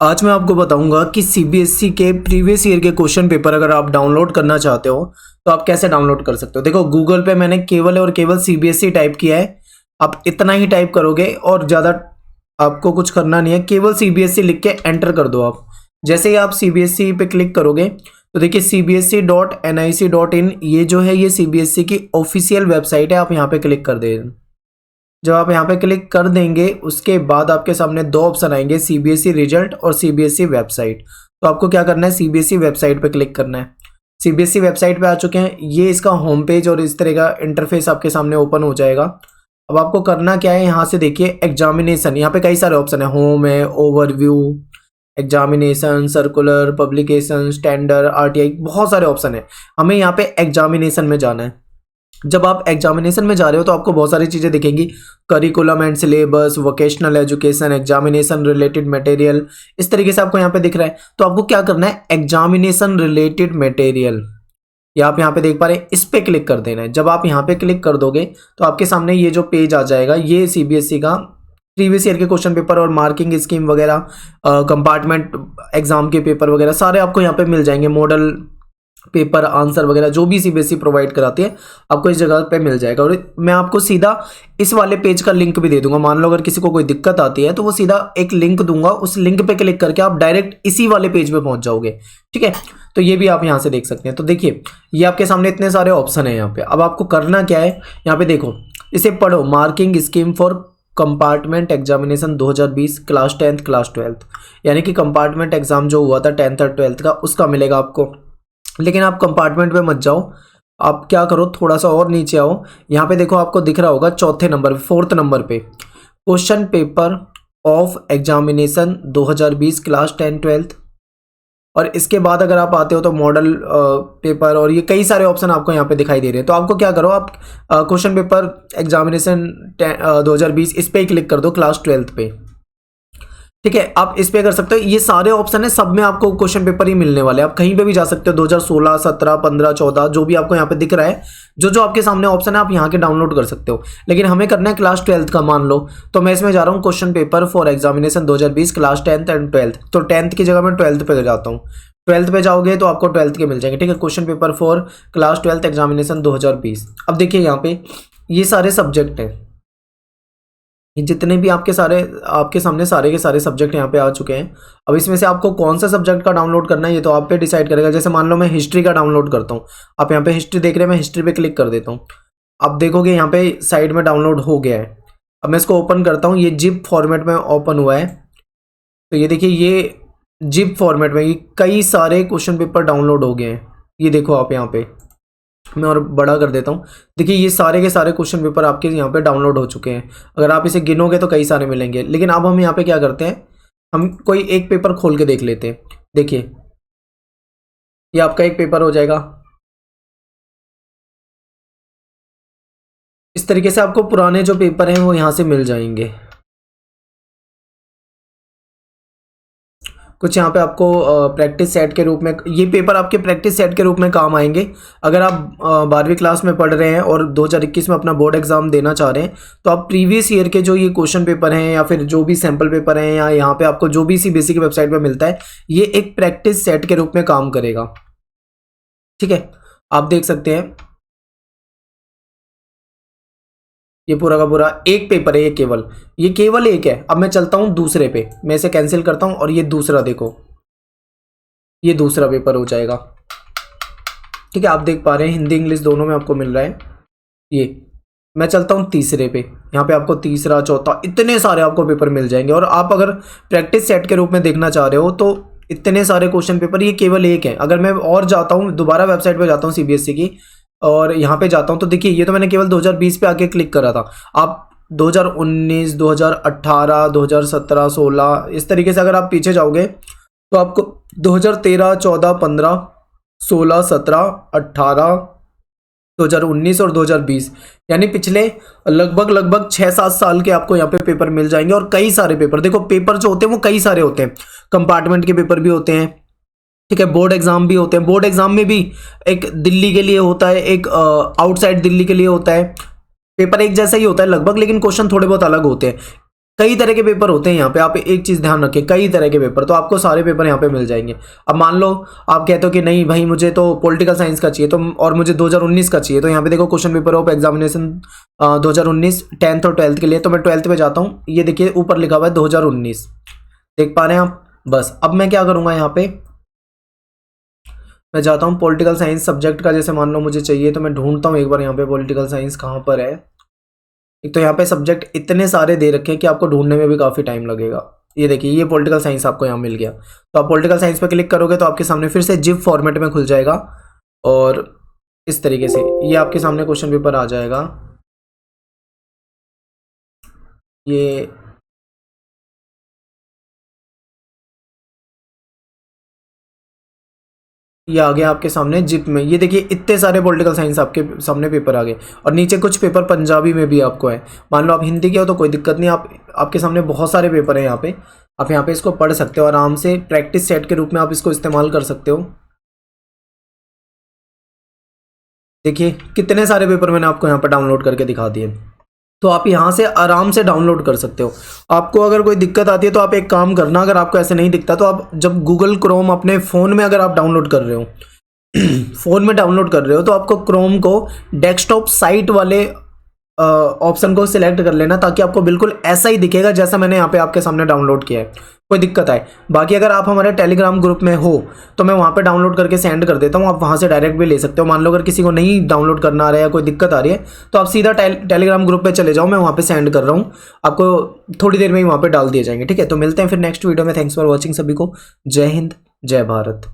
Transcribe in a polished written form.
आज मैं आपको बताऊंगा कि सीबीएसई के प्रीवियस ईयर के क्वेश्चन पेपर अगर आप डाउनलोड करना चाहते हो तो आप कैसे डाउनलोड कर सकते हो। देखो, गूगल पे मैंने केवल और केवल सीबीएसई टाइप किया है। आप इतना ही टाइप करोगे और ज़्यादा आपको कुछ करना नहीं है, केवल सीबीएसई लिख के एंटर कर दो। आप जैसे ही आप सीबीएसई पे क्लिक करोगे तो देखिए cbsc.nic.in ये जो है ये सीबीएसई की ऑफिशियल वेबसाइट है। आप यहाँ पे क्लिक कर दें। जब आप यहाँ पे क्लिक कर देंगे उसके बाद आपके सामने दो ऑप्शन आएंगे, सीबीएसई रिजल्ट और सीबीएसई वेबसाइट। तो आपको क्या करना है, सीबीएसई वेबसाइट पे क्लिक करना है। सीबीएसई वेबसाइट पे आ चुके हैं, ये इसका होम पेज और इस तरह का इंटरफेस आपके सामने ओपन हो जाएगा। अब आपको करना क्या है, यहाँ से देखिए एग्जामिनेशन, यहाँ पे कई सारे ऑप्शन है, होम है, overview, examination, circular, publication, standard, RTI, बहुत सारे ऑप्शन है। हमें यहाँ पे एग्जामिनेशन में जाना है। जब आप एग्जामिनेशन में जा रहे हो तो आपको बहुत सारी चीज़ें दिखेंगी, curriculum and syllabus, vocational education, examination related material, इस तरीके से आपको यहाँ पे दिख रहा है। तो आपको क्या करना है, एग्जामिनेशन रिलेटेड मटेरियल, ये आप यहाँ पे देख पा रहे हैं, इस पे क्लिक कर देना है। जब आप यहाँ पे क्लिक कर दोगे तो आपके सामने ये जो पेज आ जाएगा, ये सीबीएसई का प्रीवियस ईयर के क्वेश्चन पेपर और मार्किंग स्कीम वगैरह, कंपार्टमेंट एग्जाम के पेपर वगैरह सारे आपको यहाँ पे मिल जाएंगे। मॉडल पेपर आंसर वगैरह जो भी सीबीएसई प्रोवाइड कराती है आपको इस जगह पे मिल जाएगा। और मैं आपको सीधा इस वाले पेज का लिंक भी दे दूंगा। मान लो अगर किसी को कोई दिक्कत आती है तो वो सीधा एक लिंक दूंगा, उस लिंक पे क्लिक करके आप डायरेक्ट इसी वाले पेज पे पहुंच जाओगे। ठीक है, तो ये भी आप यहाँ से देख सकते हैं। तो देखिए ये आपके सामने इतने सारे ऑप्शन है यहाँ पे। अब आपको करना क्या है, यहाँ पे देखो, इसे पढ़ो, marking scheme for compartment examination 2020 class 10th class 12th, यानी कि कंपार्टमेंट एग्जाम जो हुआ था 10th और 12th का, उसका मिलेगा आपको। लेकिन आप कंपार्टमेंट पे मत जाओ, आप क्या करो, थोड़ा सा और नीचे आओ। यहाँ पे देखो आपको दिख रहा होगा चौथे नंबर पे, 4th नंबर पे, question paper of examination 2020 class 10 12th। और इसके बाद अगर आप आते हो तो मॉडल पेपर और ये कई सारे ऑप्शन आपको यहाँ पे दिखाई दे रहे हैं। तो आपको क्या करो, आप क्वेश्चन पेपर एग्जामिनेशन 2020 इस पे ही क्लिक कर दो, क्लास 12th पे। ठीक है, आप इस पे कर सकते हो। ये सारे ऑप्शन है, सब में आपको क्वेश्चन पेपर ही मिलने वाले हैं। आप कहीं पे भी जा सकते हो, 2016 17 15 14 जो भी आपको यहाँ पे दिख रहा है, जो जो आपके सामने ऑप्शन है आप यहाँ के डाउनलोड कर सकते हो। लेकिन हमें करना है क्लास 12th का, मान लो तो मैं इसमें जा रहा हूँ question paper for examination 2020 class 10th and 12th। तो 10th की जगह मैं 12th पे जाता हूँ। 12th पे जाओगे तो आपको 12th के मिल जाएंगे। ठीक है, question paper for class 12th examination 2020। अब देखिए यहाँ पे ये सारे सब्जेक्ट हैं, ये जितने भी आपके सामने सारे के सारे सब्जेक्ट यहाँ पे आ चुके हैं। अब इसमें से आपको कौन सा सब्जेक्ट का डाउनलोड करना है ये तो आप पे डिसाइड करेगा। जैसे मान लो मैं हिस्ट्री का डाउनलोड करता हूँ, आप यहाँ पे हिस्ट्री देख रहे हैं, मैं हिस्ट्री पे क्लिक कर देता हूँ। अब देखोगे यहाँ पे साइड में डाउनलोड हो गया है। अब मैं इसको ओपन करता हूँ, ये जिप फॉर्मेट में ओपन हुआ है। तो ये देखिए, ये जिप फॉर्मेट में ये कई सारे क्वेश्चन पेपर डाउनलोड हो गए हैं। ये देखो आप यहाँ पे, मैं और बड़ा कर देता हूँ। देखिए ये सारे के सारे क्वेश्चन पेपर आपके यहाँ पे डाउनलोड हो चुके हैं। अगर आप इसे गिनोगे तो कई सारे मिलेंगे। लेकिन अब हम यहाँ पे क्या करते हैं, हम कोई एक पेपर खोल के देख लेते हैं। देखिए ये आपका एक पेपर हो जाएगा। इस तरीके से आपको पुराने जो पेपर हैं वो यहाँ से मिल जाएंगे। कुछ यहाँ पे आपको प्रैक्टिस सेट के रूप में, ये पेपर आपके प्रैक्टिस सेट के रूप में काम आएंगे। अगर आप 12वीं क्लास में पढ़ रहे हैं और 2021 में अपना बोर्ड एग्जाम देना चाह रहे हैं तो आप प्रीवियस ईयर के जो ये क्वेश्चन पेपर हैं या फिर जो भी सैम्पल पेपर हैं या यहाँ पे आपको जो भी सीबीएसई की वेबसाइट पे मिलता है, ये एक प्रैक्टिस सेट के रूप में काम करेगा। ठीक है, आप देख सकते हैं ये पूरा का पूरा एक पेपर है, ये केवल एक है। अब मैं चलता हूं दूसरे पे, मैं इसे कैंसिल करता हूं और ये दूसरा देखो, ये दूसरा पेपर हो जाएगा। ठीक है, आप देख पा रहे हैं हिंदी इंग्लिश दोनों में आपको मिल रहा है। ये मैं चलता हूं तीसरे पे, यहाँ पे आपको तीसरा चौथा इतने सारे आपको पेपर मिल जाएंगे। और आप अगर प्रैक्टिस सेट के रूप में देखना चाह रहे हो तो इतने सारे क्वेश्चन पेपर, ये केवल एक है। अगर मैं और जाता हूँ, दोबारा वेबसाइट पे जाता हूँ सीबीएसई की और यहाँ पे जाता हूँ तो देखिए ये तो मैंने केवल 2020 पे आके क्लिक करा था। आप 2019 2018 2017 16 इस तरीके से अगर आप पीछे जाओगे तो आपको 2013 14 15 16 17 18 2019 और 2020 यानी पिछले लगभग 6-7 साल के आपको यहाँ पे पेपर मिल जाएंगे। और कई सारे पेपर, देखो पेपर जो होते हैं वो कई सारे होते हैं, कंपार्टमेंट के पेपर भी होते हैं। ठीक है, बोर्ड एग्जाम भी होते हैं। बोर्ड एग्जाम में भी एक दिल्ली के लिए होता है, एक आउटसाइड दिल्ली के लिए होता है। पेपर एक जैसा ही होता है लगभग, लेकिन क्वेश्चन थोड़े बहुत अलग होते हैं। कई तरह के पेपर होते हैं यहाँ पे, आप एक चीज़ ध्यान रखें, कई तरह के पेपर, तो आपको सारे पेपर यहाँ पे मिल जाएंगे। अब मान लो आप कहते हो कि नहीं भाई मुझे तो पॉलिटिकल साइंस का चाहिए, तो और मुझे 2019 का चाहिए, तो यहाँ पे देखो question paper of examination 2019 10th और 12th के लिए, तो मैं 12th पे जाता हूँ। ये देखिए ऊपर लिखा हुआ है 2019, देख पा रहे हैं आप। बस अब मैं क्या करूँगा, यहाँ पे मैं जाता हूँ पॉलिटिकल साइंस सब्जेक्ट का, जैसे मान लो मुझे चाहिए, तो मैं ढूंढता हूँ एक बार यहाँ पे पॉलिटिकल साइंस कहाँ पर है। एक तो यहाँ पे सब्जेक्ट इतने सारे दे रखे हैं कि आपको ढूंढने में भी काफ़ी टाइम लगेगा। ये देखिए ये पॉलिटिकल साइंस आपको यहाँ मिल गया, तो आप पॉलिटिकल साइंस पे क्लिक करोगे तो आपके सामने फिर से जिप फॉर्मेट में खुल जाएगा, और इस तरीके से ये आपके सामने क्वेश्चन पेपर आ जाएगा। ये आ गया आपके सामने जिप में। ये देखिए इतने सारे पॉलिटिकल साइंस आपके सामने पेपर आ गए, और नीचे कुछ पेपर पंजाबी में भी आपको है। मान लो आप हिंदी के हो तो कोई दिक्कत नहीं, आपके सामने बहुत सारे पेपर हैं यहाँ पे, आप यहाँ पे इसको पढ़ सकते हो आराम से, प्रैक्टिस सेट के रूप में आप इसको इस्तेमाल कर सकते हो। देखिए कितने सारे पेपर मैंने आपको यहाँ पर डाउनलोड करके दिखा दिए, तो आप यहाँ से आराम से डाउनलोड कर सकते हो। आपको अगर कोई दिक्कत आती है तो आप एक काम करना, अगर आपको ऐसे नहीं दिखता तो आप जब गूगल क्रोम अपने फ़ोन में अगर आप डाउनलोड कर रहे हो फ़ोन में डाउनलोड कर रहे हो, तो आपको क्रोम को डेस्कटॉप साइट वाले ऑप्शन को सिलेक्ट कर लेना, ताकि आपको बिल्कुल ऐसा ही दिखेगा जैसा मैंने यहाँ पे आपके सामने डाउनलोड किया है, कोई दिक्कत आए। बाकी अगर आप हमारे टेलीग्राम ग्रुप में हो तो मैं वहाँ पे डाउनलोड करके सेंड कर देता हूँ, आप वहाँ से डायरेक्ट भी ले सकते हो। मान लो अगर किसी को नहीं डाउनलोड करना आ रहा है या कोई दिक्कत आ रही है, तो आप सीधा टेलीग्राम ग्रुप पे चले जाओ, मैं वहाँ पे सेंड कर रहा हूँ आपको, थोड़ी देर में ही वहाँ पे डाल दिए जाएंगे। ठीक है, तो मिलते हैं फिर नेक्स्ट वीडियो में। थैंक्स फॉर वॉचिंग सभी को। जय हिंद, जय भारत।